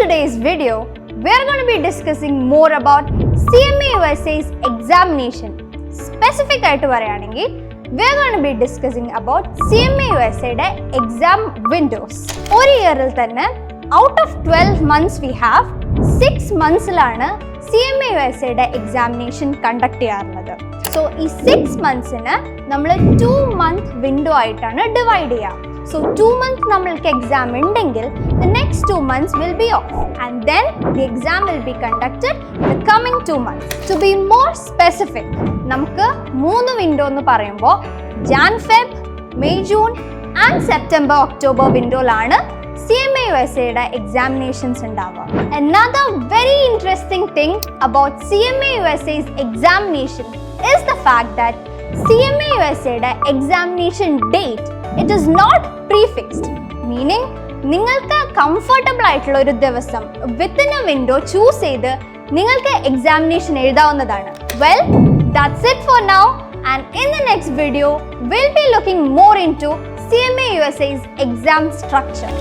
today's video, we're going to be discussing more about CMA USA's examination. Specific ആയിട്ട് പറയുകയാണെങ്കിൽ we're going to be discussing about CMA USAയുടെ exam windows. ഒരു ഇയറിൽ തന്നെ out of 12 months we have 6 monthsലാണ് CMA USAയുടെ examination conduct ചെയ്യാറുള്ളത്. So ഈ 6 monthsന് നമ്മൾ 2 month window ആയിട്ടാണ് divide ചെയ്യുക. So 2 months നമ്മൾക്ക് exam ഉണ്ടെങ്കിൽ the next 2 months will be off and then the exam will be conducted the coming 2 months. To be more specific, നമുക്ക് 3 window എന്ന് പറയുമ്പോൾ Jan Feb, May June and September October windowയിലാണ് CMA USAയുടെ examinations ഉണ്ടാവുക. Another very interesting thing about CMA USA's examination is the fact that CMA USAയുടെ examination date, it is not prefixed, meaning നിങ്ങൾക്ക് comfortable ആയിട്ടുള്ള ഒരു ദിവസം within a window choose ചെയ്ത് നിങ്ങൾക്ക് examination എഴുതാവുന്നതാണ്. Well, that's it for now, and in the next video we'll be looking more into CMA USA's exam structure.